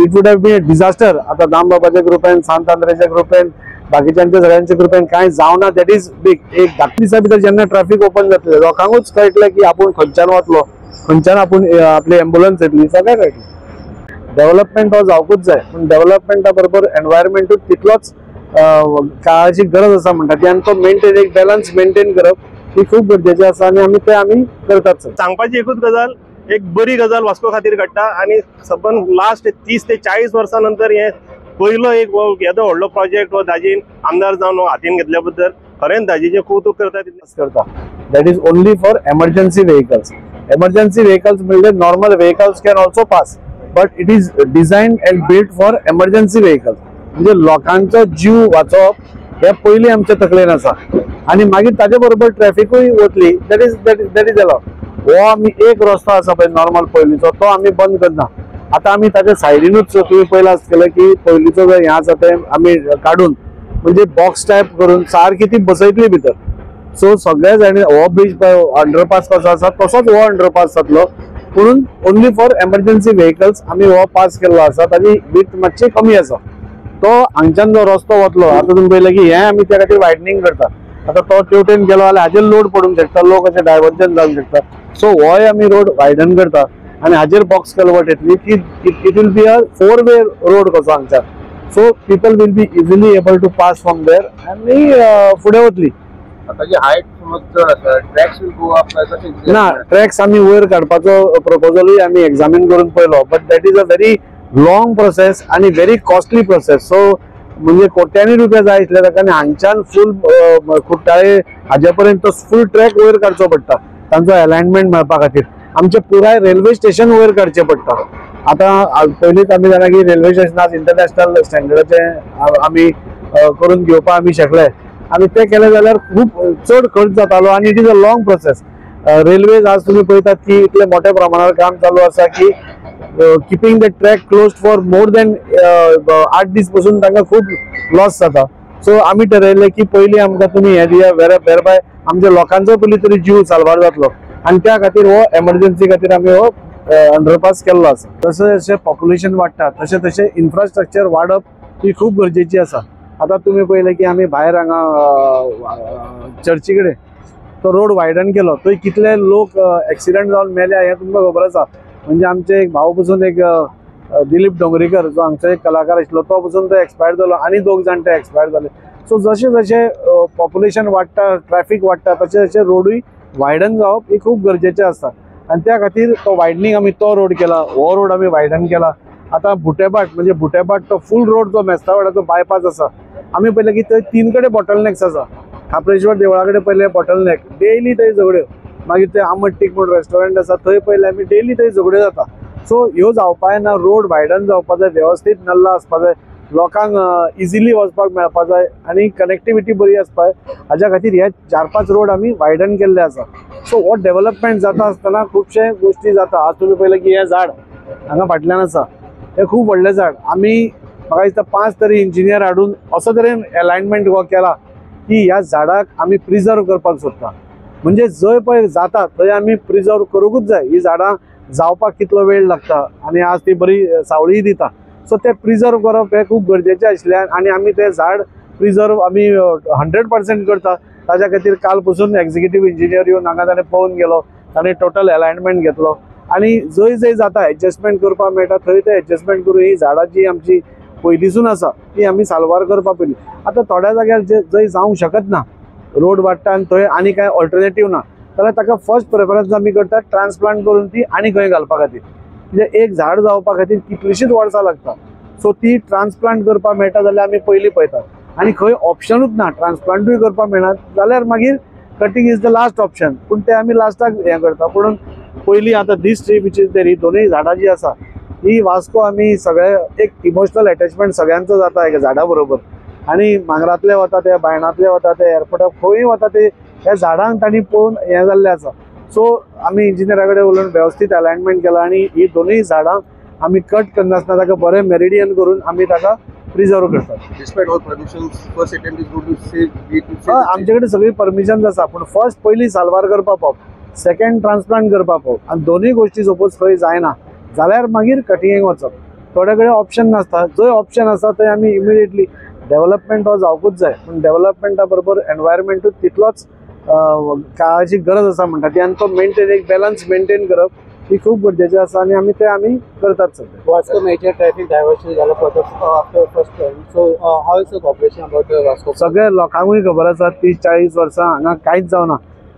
It would have been a disaster. आता दामबाबाच्या कृपेन, सांत आंद्रेच्या कृपेन, बाकीच्यांच्या सगळ्यांच्या कृपेन काय जावना. That is big. एक 10 दिसा भितर जेन्ना ट्रॅफिक ओपन जातले लोकांकूच कळटलें की आपूण खंयच्यान वतलो, खंयच्यान आपूण आपली एम्ब्युलन्स येतली, सगळें कळटलें. डेव्हलपमेंट हो जावकूच जाय, पण डेव्हलपमेंटा बरोबर एनवायरमेंटूय तितलोच काळाची गरज आसा म्हणटा ती, आनी तो मेंटेन एक बॅलन्स मेंटेन करप ही खूब गरजेची आसा आणि आमी करतात. सांगपाची एकूच गजाल, एक बरी गजाल वास्को खातीर घडटा आणि सबंद लास्ट 30 ते 40 वर्सां नंतर हे पयलो एक येदो व्हडलो प्रोजेक्ट हो दाजीन आमदार जावन हातीन घेतल्या बद्दल खरेंच दाजीचे कौतुक करता. That is only for emergency vehicles. Emergency vehicles म्हणजे normal vehicles can also pass, but it is design and build for emergency vehicles. म्हणजे लोकांचो जीव वाचोवप हे पयली आमच्या तकलेन आसा आणि मागीर ताजे बरोबर ट्रॅफिकूय वतली. That is allow. हो आमी एक रस्तो आसा पळय नॉर्मल पयलींचो तो आमी बंद करना. आता आमी ताच्या सायडीनूच तुम्ही पयला आसतलें की पयलींचो जो हें आसा तें आमी काडून म्हणजे बॉक्स टायप करून सारकी ती बसयतली भितर. सो सगळे जाणी हो ब्रिज अंडरपास कसो आसा तसोच हो अंडरपास जातलो, पूण ओन्ली फॉर एमर्जन्सी व्हेकल्स आमी हो पास केल्लो आसा. ताजी विड्थ मातशी कमी आसा. तो हांगच्यान जो रस्तो वतलो आता तुम्ही पळयलें की हें आमी त्या खातीर वायडनींग करता. आता तो तेवटेन गेलो जाल्यार हाजेर लोड पडूंक शकता, लोक अशें डायवर्जन जावंक शकता. सो होय आमी रोड वायडन करता आणि हाजेर बॉक्स कल्वर्ट येतली की इट विल बी अ 4-वे रोड कसो हांगच्यान. So people will be easily able to pass from there आनी फुडें वतली. ताची हायट समज चड आसा, ट्रॅक्स विल गो अप ना, ट्रॅक्स आमी वयर काडपाचो प्रपोजलूय आमी एक्झामीन करून पळयलो, but that is a very long process आणि व्हेरी कॉस्टली प्रोसेस. सो म्हणजे कोट्यांनी रुपया जाय आसले ताका आनी हांगच्यान फूल कुट्टाळे हाजे पर्यंत तो फूल ट्रॅक वयर काडचो पडटा तांचो अलायनमेंट मेळपा खातीर. आमचे पुराय रेल्वे स्टेशन वयर काडचें पडटा. आता पयलींच आमी जाणा की रेल्वे स्टेशन आज इंटरनॅशनल स्टँडर्डाचे आमी करून घेवपा आमी शकले आनी ते केले जाल्यार खूब चड खर्च जातालो आणि it is a long process. Railways आज तुम्ही पळयतात की इतले मोठ्या प्रमाणावर काम चालू आसा की keeping the track close for more than 8 दीस पासून तांकां खूब लॉस जाता. सो आमी ठरयलें की पयलीं आमकां तुमी हें दिया वेरबाय आमच्या लोकांचो पयलीं तरी जीव साल्वार जातलो आनी त्या खातीर हो एमर्जन्सी खातीर आमी हो अंडरपास केल्लो आसा. जशें जशें पॉप्युलेशन वाडटा तशें तशें इन्फ्रास्ट्रक्चर वाडप ही खूब गरजेची आसा. आता तुम्ही पळयलें की आमी भायर हांगा चर्ची कडेन तो रोड वायडन केलो, थंय कितले लोक एक्सिडेंट जावन मेल्या हें तुमकां खबर आसा. म्हणजे आमचे एक भाव पसून एक दिलीप डोंगरेकर जो हांगचो एक कलाकार आशिल्लो तो पसून तो एक्सपायर जालो आनी 2 जाणटे एक्सपायर जाले. सो जशें जशें पॉप्युलेशन वाडटा, ट्रॅफिक वाडटा तशें तशें रोडूय वायडन जावप ही खूब गरजेचें आसता आनी त्या खातीर तो वायडनींग आमी तो रोड केला, हो रोड आमी वायडन केला. आता बुटेबाट म्हणजे बुटेबाट तो फूल रोड जो मेस्तावाडाचो बायपास आसा आमी पळयलें की थंय 3 कडेन बॉटलनेक्स आसा. खापरेश्वर देवळा कडेन पयलें बॉटलनेक, डेली थंय झगड्यो. मागीर ते आमटीक म्हणून रेस्टॉरंट आसा थंय पळयलें आमी डेली थंय झगड्यो जाता. सो ह्यो जावपा ना, रोड वायडन जावपा जाय, वेवस्थीत नाल्ला आसपा जाय, लोकांक इजिली वचपाक मेळपा जाय आनी कनेक्टिविटी बरी आसपा जाय. हाज्या खातीर हे 4-5 रोड आमी वायडन केल्ले आसा. सो हो डेव्हलपमेंट जाता आसतना खुबशे गोश्टी जाता. आज तुमी पळयलें की हें झाड हांगा फाटल्यान आसा हें खूब व्हडलें झाड. आमी म्हाका दिसता 5 तरी इंजिनियर हाडून असो तरेन अलायनमेंट हो केला की ह्या झाडाक आमी प्रिजर्व करपाक सोदता. म्हणजे जंय पळय जाता थंय आमी प्रिजर्व करूंकूच जाय. ही झाडां जावपाक कितलो वेळ लागता आणि आज ती बरी सावळी दिता. सो ते प्रिजर्व करप हे खूब गरजेचें आशिल्ल्यान आनी आमी ते झाड प्रिजर्व आमी 100% करता. ताज्या खातीर काल पसून एक्झिक्युटीव इंजिनियर येवन हांगा ताणें पळोवन गेलो, ताणें टोटल अलायनमेंट घेतलो आनी जंय जंय जाता एडजस्टमेंट करपाक मेळटा थंय ते एडजस्टमेंट करून ही झाडां जी आमची पयलींसून आसा ती आमी साल्वार करपा पयली. आतां थोड्या जाग्यार जंय जावंक शकत ना, रोड वाडटा आनी थंय आनी कांय ऑल्टरनेटीव ना जाल्यार ताका फर्स्ट प्रेफरन्स आमी करता ट्रान्सप्लांट करून ती आनी खंय घालपा खातीर. म्हणजे एक झाड जावपा खातीर कितलीशीच वर्सां लागता. सो ती ट्रान्सप्लांट करपाक मेळटा जाल्यार आमी पयलीं पळयतात आनी खंय ऑप्शनूच ना ट्रान्सप्लांटूय करपाक मेळना जाल्यार मागीर cutting is the last option, पूण ते आमी लास्टाक हें करता. पूण पयलीं आतां दीस ट्री बीच इज देर ही दोनूय झाडां जी आसा ही वास्को आमी सगळे एक इमोशनल अटॅचमेंट सगळ्यांचो जाता ह्या झाडां बरोबर. आनी मांगरांतले वता ते, बायणांतले वता ते, एअरपोर्टार खंय वता ते ह्या झाडांक तांणी पळोवन हें जाल्लें आसा. सो आमी इंजिनियरा कडेन उलोवन वेवस्थीत अलायनमेंट केला आनी ही दोनूय झाडां आमी कट करनासतना ताका बरें मेरिडियन करून आमी ताका प्रिजर्व करतात. आमचे कडेन सगळी परमिशन्स आसा, पूण फर्स्ट पयलीं साल्वार करपा पावप, सेकंड ट्रान्सप्लांट करपा पावप आनी दोनूय गोश्टी सपोज खंय जायना जाल्यार मागीर कटिंगेक वचप. थोडे कडेन ऑप्शन नासता, जंय ऑप्शन आसा थंय आमी इमिडिएटली डेव्हलपमेंट हो जावपूच जाय, पूण डेव्हलपमेंटा बरोबर एनवायरमेंटूच तितलोच काळाची गरज आसा म्हणटा ती, आनी तो मेंटेन एक बॅलन्स मेंटेन करप ही खूब गरजेची आसा आणि आमी करतात सध्या. Vasco major traffic diversion झाला for the after first term. So how is the cooperation about the Vasco? सगळ्या लोकांकूय खबर आसा 30-40 वर्सां हांगा कांयच जावना.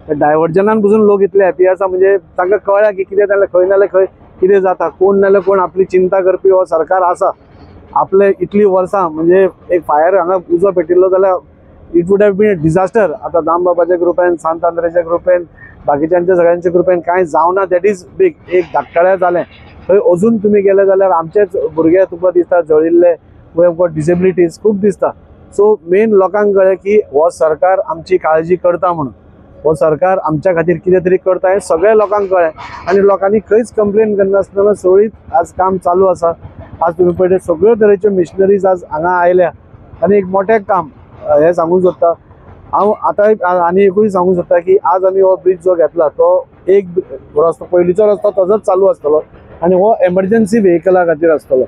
डायव्हर्जनान पसून लोक इतले हॅपी आसा म्हणजे तांकां कळ्ळा की कितें जाल्यार खंय नाल्यार खंय कितें जाता, कोण नाल्यार कोण आपली चिंता करपी हो सरकार आसा. आपले इतली वर्सां म्हणजे एक फायर हांगा उजो पेटिल्लो जाल्यार it would have been a disaster. आता दामबाबाच्या कृपेन, सांत आंद्रेच्या कृपेन, बाकीच्यांच्या सगळ्यांच्या कृपेन कांय जावना. That is big. एक धाकटळ्या जालें थंय अजून तुमी गेले जाल्यार आमचेच भुरगे तुका दिसता जळिल्ले, वी हॅव गॉट डिसेबिलिटीज खूब दिसता. सो मेन लोकांक कळ्ळें की हो सरकार आमची काळजी करता म्हणून, हो सरकार आमच्या खातीर कितें तरी करता हें सगळ्या लोकांक कळ्ळें आनी लोकांनी खंयच कंप्लेन करनासतना सगळींच आज काम चालू आसा. आज तुम्ही पळयले सगळ्यो तरेच्यो मिशनरीज आज हांगा आयल्या आनी एक मोठें काम हें सांगूंक सोदता हांव. आतां आनी एकूय सांगूंक सोदता की आज आमी हो ब्रिज जो घेतला तो एक रस्तो, पयलींचो रस्तो तसोच चालू आसतलो आनी हो एमर्जन्सी व्हेहिकला खातीर आसतलो.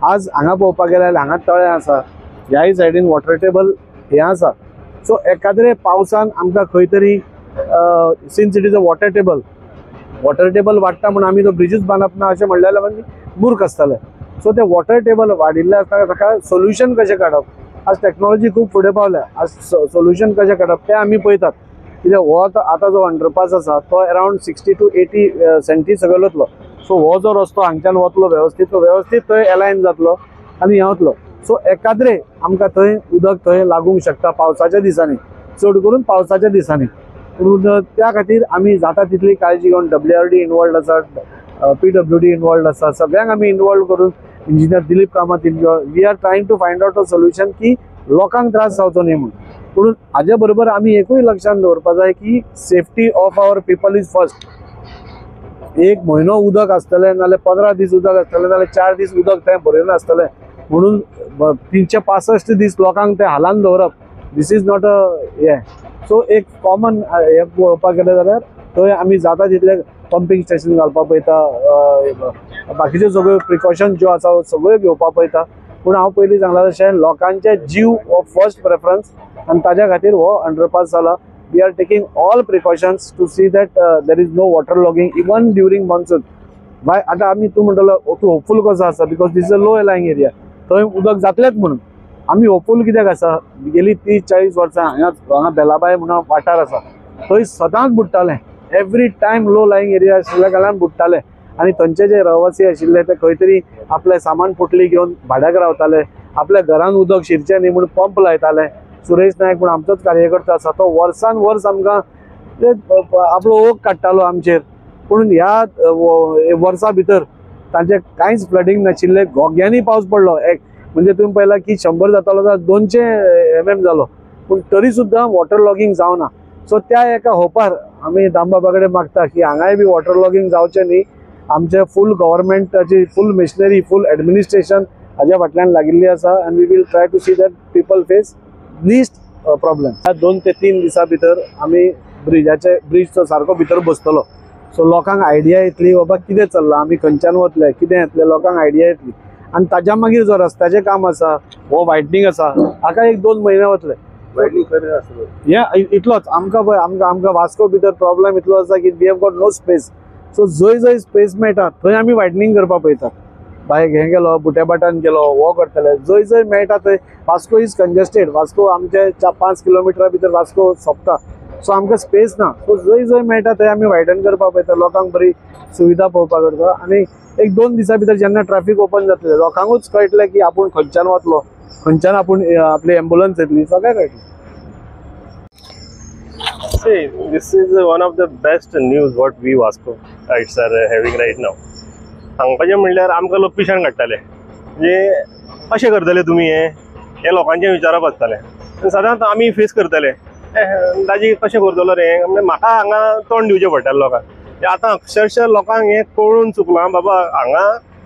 आज हांगा पळोवपाक गेल्यार हांगा तळें आसा, ह्याय सायडीन वॉटर टेबल हें आसा. सो एकाद्रे पावसान आमकां खंय तरी since it is a water table वाडटा म्हणून आमी तो ब्रिजूच बांदप ना अशें म्हणलें जाल्यार आमी मूर्ख आसतले. सो ते वॉटर टेबल वाडिल्ले आसता ताका सोल्युशन कशें काडप. आज टेक्नॉलॉजी खूब फुडें पावल्या, आज सोल्युशन कशें काडप तें आमी पळयतात. कित्याक हो आतां जो अंडरपास आसा तो अरावंड 60 to 80 सेंटी सकयल वतलो. सो हो जो रस्तो हांगच्यान वतलो वेवस्थीत थंय अलायन जातलो आनी हें वतलो. सो एकाद्रे आमकां थंय उदक थंय लागूंक शकता पावसाच्या दिसांनी, चड करून पावसाच्या दिसांनी. पूण त्या खातीर आमी जाता तितली काळजी घेवन WRD इनवॉल्ड आसा, PWD इनवॉल्ड आसा, सगळ्यांक आमी इनवॉल्व करून engineer Dilip Kamat we are trying to find out a solution की लोकांक त्रास जावचो न्ही म्हणून. पूण हाजे बरोबर आमी एकूय लक्षांत दवरपाक जाय की safety of our people is first. एक म्हयनो उदक आसतलें नाल्यार 15 दीस उदक आसतलें नाल्यार 4 दीस उदक थंय भरिल्लें आसतलें म्हणून 365 दीस लोकांक ते हालान दवरप, दीस इज नॉट अ हें. सो एक कॉमन हें पळोवपाक गेलें जाल्यार थंय आमी जाता तितले पंपींग स्टेशन घालपाक पळयता, बाकीच्यो सगळ्यो प्रिकॉशन ज्यो आसा सगळ्यो घेवपाक पळयता. पूण हांव पयलीं सांगलां तशें लोकांचे जीव हो फर्स्ट प्रेफरन्स आनी ताज्या खातीर हो अंडरपास जाला. We are taking all precautions to see that there is no water logging even during monsoon. बाय आतां आमी तूं म्हणटलो तूं होपफूल कसो आसा because this is a low lying area, थंय उदक जातलेंच म्हणून. आमी होपफूल कित्याक आसा, गेली 30-40 वर्सां हांगा बेलाबाय म्हणून वाठार आसा थंय सदांच बुडटालें. Every time low lying area आशिल्ल्या कारणान बुडटाले आनी थंयचे जे रहिवासी आशिल्ले ते खंय तरी आपले सामान पोटली घेवन भाड्याक रावताले, आपल्या घरान उदक शिरचें न्ही म्हणून पंप लायताले. सुरेश नायक म्हणून आमचोच कार्यकर्ता आसा तो वर्सान वर्स आमकां आपलो ओग काडटालो आमचेर. पूण ह्या वर्सां भितर तांचें कांयच फ्लडींग नाशिल्लें. घोग्यांनी पावस पडलो एक म्हणजे तुमी पळयलां की 100 जातालो जाल्यार 200 mm जालो पूण तरी सुद्दां वॉटर लॉगिंग जावना. सो त्या एका होपार आमी दामबाबा कडेन मागता की हांगाय बी वॉटर लॉगिंग जावचें न्ही. आमचे फूल गव्हर्मेंटाची फूल मिशनरी फूल एडमिनिस्ट्रेशन हाज्या फाटल्यान लागिल्ली आसा आनी we will try to see that people face least problem. 2 ते 3 दिसां भितर आमी ब्रिजचो सारको भितर बसतलो. सो लोकांक आयडिया येतली बाबा कितें चल्लां, आमी खंयच्यान वतले, कितें येतलें, लोकांक आयडिया येतली. आनी ताज्या मागीर जो रस्त्याचें काम आसा हो वायडनींग आसा हाका 1-2 म्हयने वतले. इतलोच आमकां पळय आमकां वास्को भितर प्रॉब्लेम इतलो आसा की we have got no space. So जंय स्पेस मेळटा थंय आमी वायडनींग करपाक पळयतात. बायक हें गेलो बुट्याबाटान गेलो हो करतले, जंय मेळटा थंय. Vasco is congested. वास्को आमचे 5 किलोमिटरा भितर वास्को सोंपता. सो आमकां स्पेस ना. सो जंय मेळटा थंय आमी वायडन करपाक पळयता, लोकांक बरी सुविधा पळोवपाक करता. आनी 1-2 दिसां भितर जेन्ना ट्रॅफिक ओपन जातलें लोकांकूच कळटलें की आपूण खंयच्यान वतलो, खंयच्यान आपूण आपली एम्बुलन्स येतली, सगळें कळटलें. See, this is one of the best news what we Vascoites are having right now. सांगपाचें म्हणल्यार आमकां लोक पिशेण काडटाले म्हणजे अशें करतले तुमी हे लोकांचें विचारप आसतालें. सदांच आमी फेस करतले दाजी कशें करतलो रे, म्हणजे म्हाका हांगा तोंड दिवचें पडटालें लोकांक. आतां अक्षरशः लोकांक हें कळून चुकलां बाबा हांगा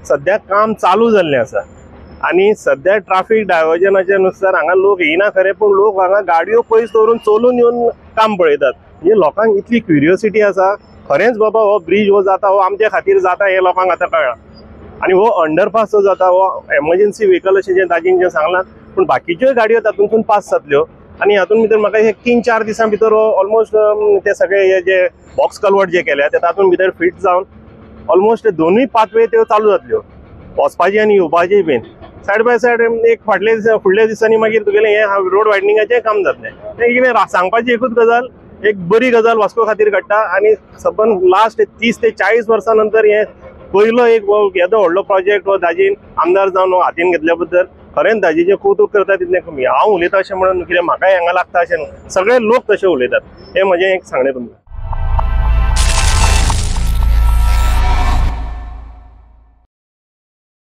सद्याक काम चालू जाल्लें आसा आनी सद्या ट्राफीक डायवर्जनाच्या नुसार हांगा लोक येयना खरे पूण लोक हांगा गाडयो पयस दवरून चलून येवन काम पळयतात. म्हणजे लोकांक इतली क्युरियोसिटी आसा खरेंच बाबा हो ब्रिज हो जाता हो आमच्या खातीर जाता हे लोकांक आतां कळ्ळां. आणि हो अंडरपास जो जाता हो एमर्जन्सी व्हेकल अशें जे दाजीन जे सांगलां पूण बाकीच्यो गाडयो तातूंतून पास जातल्यो आणि हातूंत भितर म्हाका हे 3-4 दिसां भितर ऑलमोस्ट ते सगळे हे जे बॉक्स कल्वर्ट जे केल्या ते तातूंत भितर फिट जावन ऑलमोस्ट दोनूय पाथवे त्यो चालू जातल्यो वचपाची आनी येवपाची बीन सायड बाय सायड एक फुडल्या दिसांनी मागीर तुगेलें हें रोड वायडनिंगाचें काम जातलें तें कितें सांगपाची एकूच गजाल एक बरी गजाल वास्को खातीर काडटा आणि सबंद लास्ट 30 ते 40 वर्सां नंतर हे पयलो एक येदो व्हडलो प्रोजेक्ट हो दाजीन आमदार जावन हातीन घेतल्या बद्दल खरेंच दाजीचें कौतुक करता तितलें कमी हांव उलयता अशें म्हणून कितें म्हाकाय हांगा लागता अशें न्हू सगळे लोक तशे उलयतात हें म्हजें एक सांगणें तुमकां